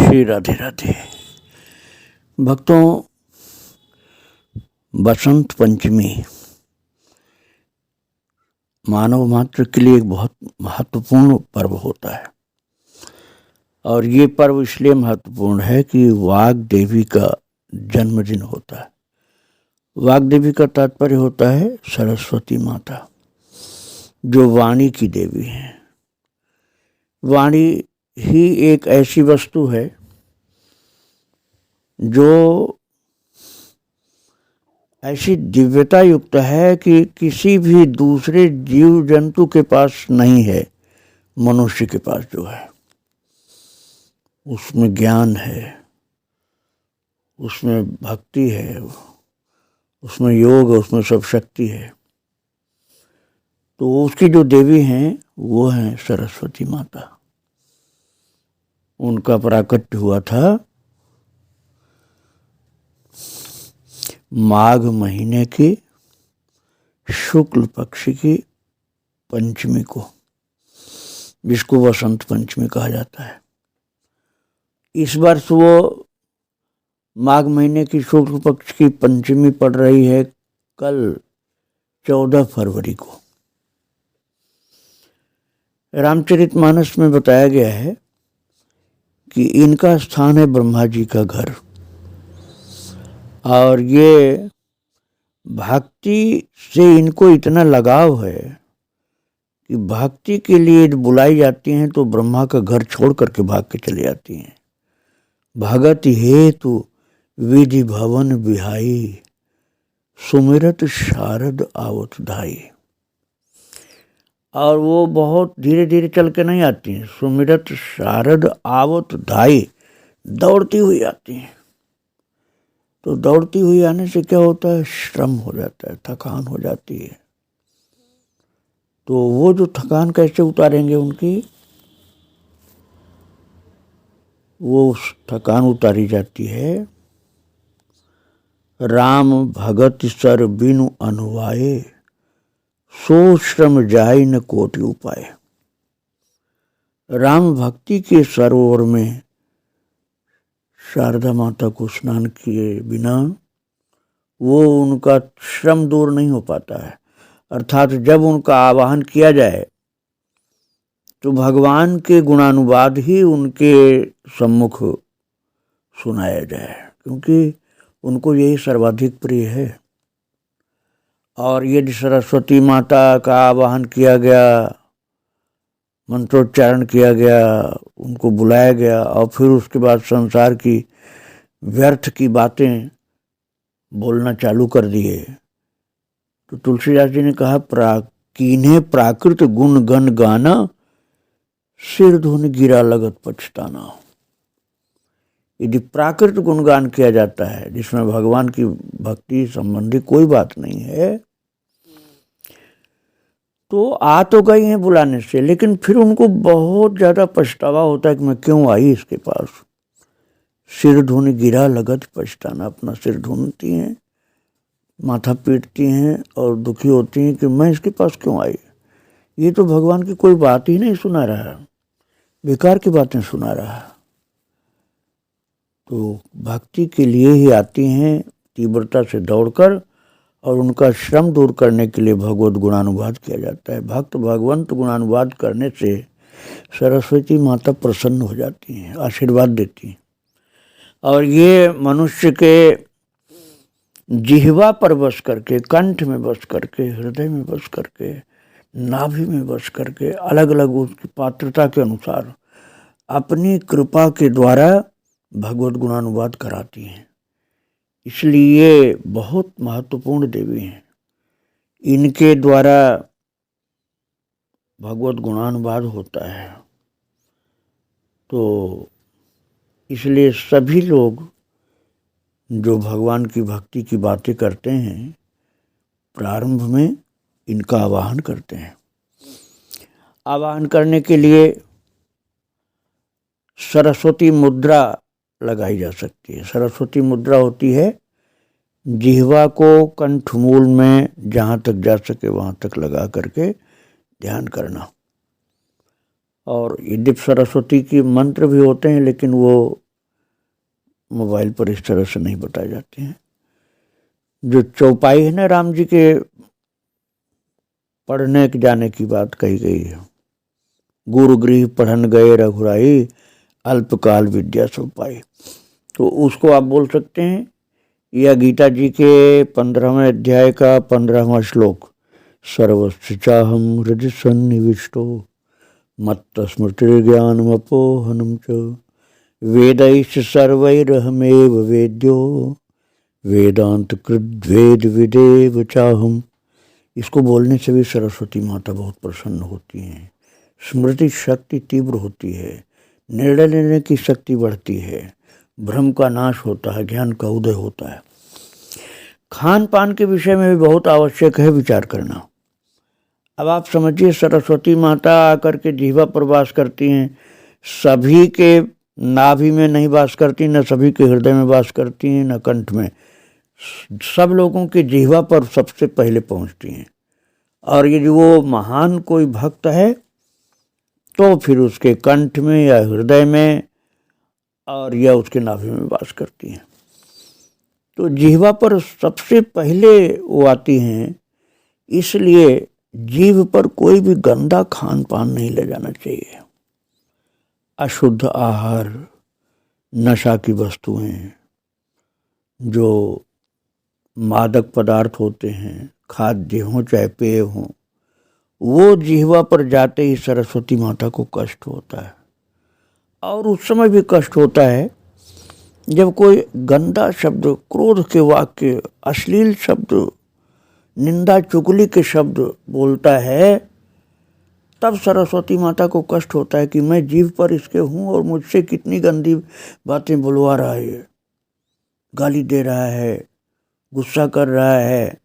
श्री राधे राधे। भक्तों, बसंत पंचमी मानव मात्र के लिए एक बहुत महत्वपूर्ण पर्व होता है और ये पर्व इसलिए महत्वपूर्ण है कि वाग देवी का जन्मदिन होता है। वाग देवी का तात्पर्य होता है सरस्वती माता, जो वाणी की देवी है। वाणी ही एक ऐसी वस्तु है जो ऐसी दिव्यता युक्त है कि किसी भी दूसरे जीव जंतु के पास नहीं है। मनुष्य के पास जो है उसमें ज्ञान है, उसमें भक्ति है, उसमें योग है, उसमें सब शक्ति है। तो उसकी जो देवी हैं वो हैं सरस्वती माता। उनका प्राकट्य हुआ था माघ महीने की शुक्ल पक्ष की पंचमी को, जिसको वसंत पंचमी कहा जाता है। इस वर्ष वो माघ महीने की शुक्ल पक्ष की पंचमी पड़ रही है कल 14 फरवरी को। रामचरितमानस में बताया गया है कि इनका स्थान है ब्रह्मा जी का घर और ये भक्ति से इनको इतना लगाव है कि भक्ति के लिए बुलाई जाती हैं तो ब्रह्मा का घर छोड़ करके भाग के चली जाती हैं। भगत हेतु विधि भवन बिहाई, सुमिरत शारद आवत धाई। और वो बहुत धीरे धीरे चल के नहीं आती हैं, सुमिरत शारद आवत धाई, दौड़ती हुई आती हैं। तो दौड़ती हुई आने से क्या होता है, श्रम हो जाता है, थकान हो जाती है। तो वो जो थकान कैसे उतारेंगे उनकी, वो थकान उतारी जाती है राम भगत सर बिनु अनुवाए, सो श्रम जाय न कोटि उपाय। राम भक्ति के सरोवर में शारदा माता को स्नान किए बिना वो उनका श्रम दूर नहीं हो पाता है। अर्थात जब उनका आवाहन किया जाए तो भगवान के गुणानुवाद ही उनके सम्मुख सुनाया जाए, क्योंकि उनको यही सर्वाधिक प्रिय है। और यदि सरस्वती माता का आवाहन किया गया, मंत्रोच्चारण किया गया, उनको बुलाया गया और फिर उसके बाद संसार की व्यर्थ की बातें बोलना चालू कर दिए, तो तुलसीदास जी ने कहा कीन्हे प्राकृत गुण गण गाना, सिर धुन गिरा लगत पछताना। यदि प्राकृत गुणगान किया जाता है जिसमें भगवान की भक्ति संबंधी कोई बात नहीं है, तो आ तो गई हैं बुलाने से, लेकिन फिर उनको बहुत ज़्यादा पछतावा होता है कि मैं क्यों आई इसके पास। सिर धुन गिरा लगत पछताना, अपना सिर ढूंढती हैं, माथा पीटती हैं और दुखी होती हैं कि मैं इसके पास क्यों आई। ये तो भगवान की कोई बात ही नहीं सुना रहा, बेकार की बातें सुना रहा। तो भक्ति के लिए ही आती हैं तीव्रता से दौड़कर, और उनका श्रम दूर करने के लिए भगवत गुणानुवाद किया जाता है। भक्त भगवंत गुणानुवाद करने से सरस्वती माता प्रसन्न हो जाती हैं, आशीर्वाद देती हैं। और ये मनुष्य के जिह्वा पर बस करके, कंठ में बस करके, हृदय में बस करके, नाभि में बस करके, अलग अलग उसकी पात्रता के अनुसार अपनी कृपा के द्वारा भगवत गुणानुवाद कराती हैं। इसलिए बहुत महत्वपूर्ण देवी हैं। इनके द्वारा भगवत गुणानुवाद होता है। तो इसलिए सभी लोग जो भगवान की भक्ति की बातें करते हैं, प्रारंभ में इनका आवाहन करते हैं। आवाहन करने के लिए सरस्वती मुद्रा लगाई जा सकती है। सरस्वती मुद्रा होती है जिह्वा को कंठमूल में जहाँ तक जा सके वहाँ तक लगा करके ध्यान करना। और यद्यपि सरस्वती की मंत्र भी होते हैं, लेकिन वो मोबाइल पर इस तरह से नहीं बताए जाते हैं। जो चौपाई है ना, राम जी के पढ़ने के जाने की बात कही गई है, गुरु गृह पढ़न गए रघुराई, अल्पकाल विद्या सब पाई। तो उसको आप बोल सकते हैं यह गीता जी के 15वें अध्याय का 15वां श्लोक, सर्वस्य चाहम हृदि सन्निविष्टो मत्त स्मृतिर्ज्ञानमपोहनम च वेदैश्च सर्वैरहमेव वेद्यो वेदांत कृद्वेद विदेव चाहम। इसको बोलने से भी सरस्वती माता बहुत प्रसन्न होती हैं। स्मृति शक्ति तीव्र होती है, निर्णय लेने की शक्ति बढ़ती है, भ्रम का नाश होता है, ज्ञान का उदय होता है। खान पान के विषय में भी बहुत आवश्यक है विचार करना। अब आप समझिए, सरस्वती माता आकर के जिह्वा पर वास करती हैं, सभी के नाभि में नहीं वास करती, न सभी के हृदय में वास करती हैं, न कंठ में, सब लोगों के जिह्वा पर सबसे पहले पहुंचती हैं। और यदि वो महान कोई भक्त है तो फिर उसके कंठ में या हृदय में और या उसके नाभि में वास करती हैं। तो जिह्वा पर सबसे पहले वो आती हैं, इसलिए जीभ पर कोई भी गंदा खान पान नहीं ले जाना चाहिए। अशुद्ध आहार, नशा की वस्तुएं, जो मादक पदार्थ होते हैं, खाद्य हों चाहे पेय हों, वो जिह्वा पर जाते ही सरस्वती माता को कष्ट होता है। और उस समय भी कष्ट होता है जब कोई गंदा शब्द, क्रोध के वाक्य, अश्लील शब्द, निंदा चुगली के शब्द बोलता है, तब सरस्वती माता को कष्ट होता है कि मैं जीभ पर इसके हूँ और मुझसे कितनी गंदी बातें बुलवा रहा है, गाली दे रहा है, गुस्सा कर रहा है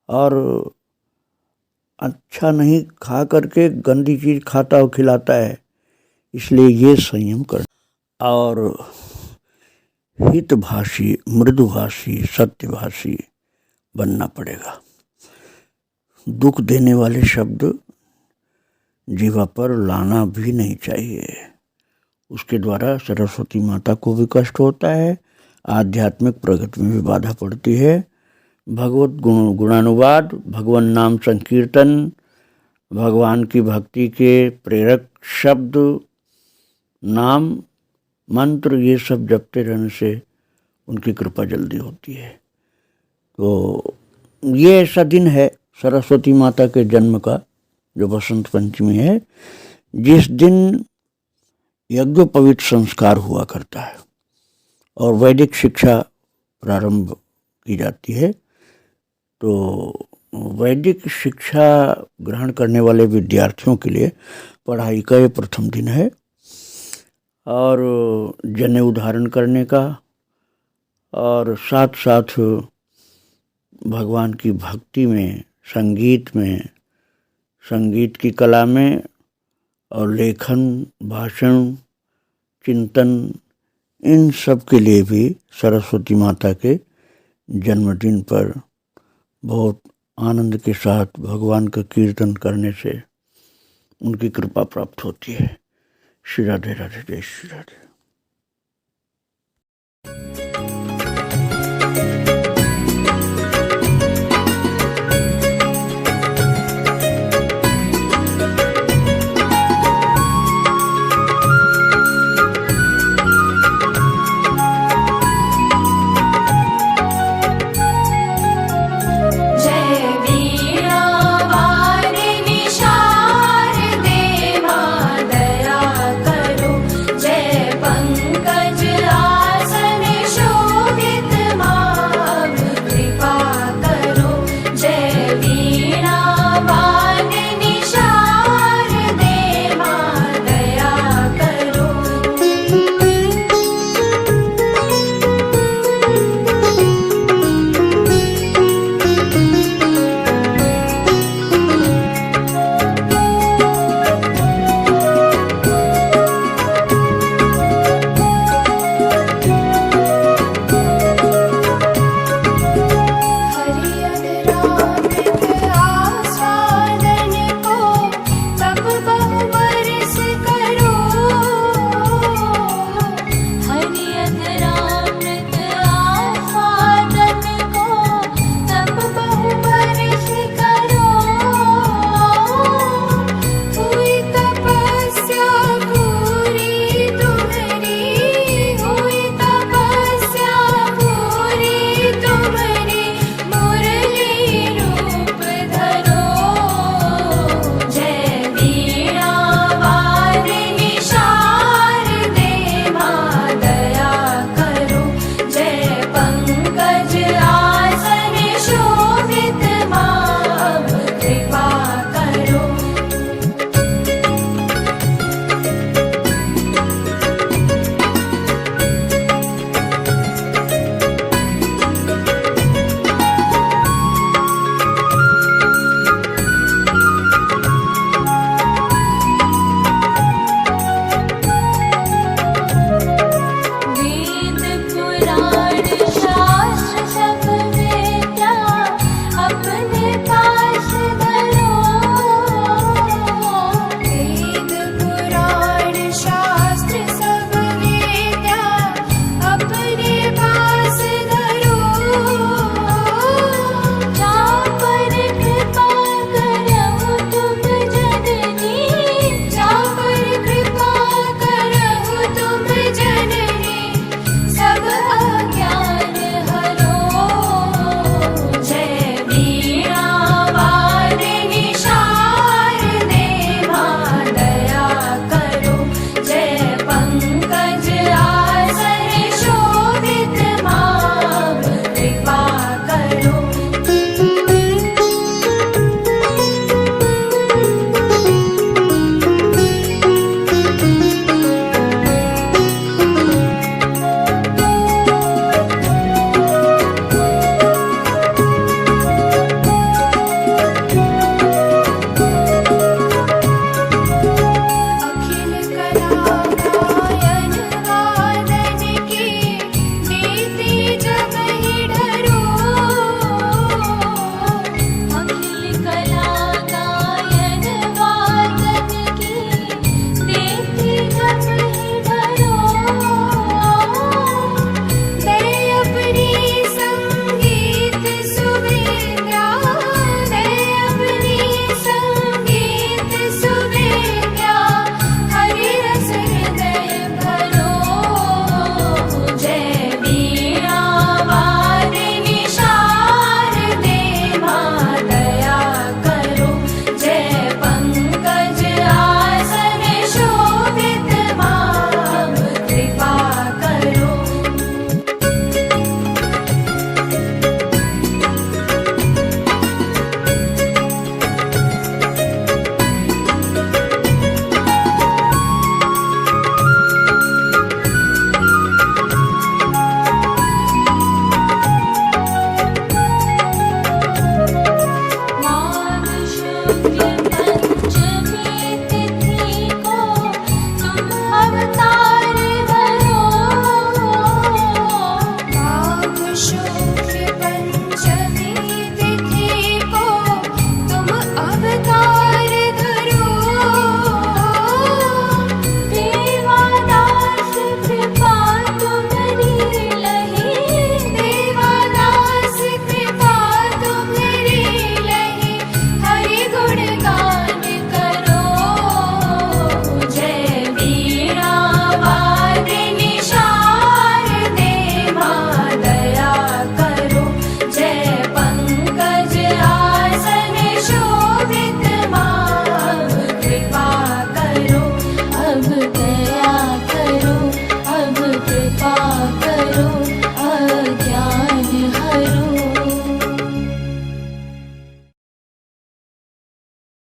और अच्छा नहीं खा करके गंदी चीज़ खाता और खिलाता है। इसलिए ये संयम कर और हितभाषी, मृदुभाषी, सत्यभाषी बनना पड़ेगा। दुख देने वाले शब्द जीवा पर लाना भी नहीं चाहिए। उसके द्वारा सरस्वती माता को भी कष्ट होता है, आध्यात्मिक प्रगति में भी बाधा पड़ती है। भगवत गुणानुवाद, भगवान नाम संकीर्तन, भगवान की भक्ति के प्रेरक शब्द, नाम, मंत्र, ये सब जपते रहने से उनकी कृपा जल्दी होती है। तो ये ऐसा दिन है सरस्वती माता के जन्म का, जो बसंत पंचमी है, जिस दिन यज्ञोपवीत संस्कार हुआ करता है और वैदिक शिक्षा प्रारंभ की जाती है। तो वैदिक शिक्षा ग्रहण करने वाले विद्यार्थियों के लिए पढ़ाई का ये प्रथम दिन है और जनेऊ धारण करने का और साथ साथ भगवान की भक्ति में, संगीत में, संगीत की कला में और लेखन, भाषण, चिंतन, इन सब के लिए भी सरस्वती माता के जन्मदिन पर बहुत आनंद के साथ भगवान का कीर्तन करने से उनकी कृपा प्राप्त होती है। श्री राधे राधे, जय श्री राधे।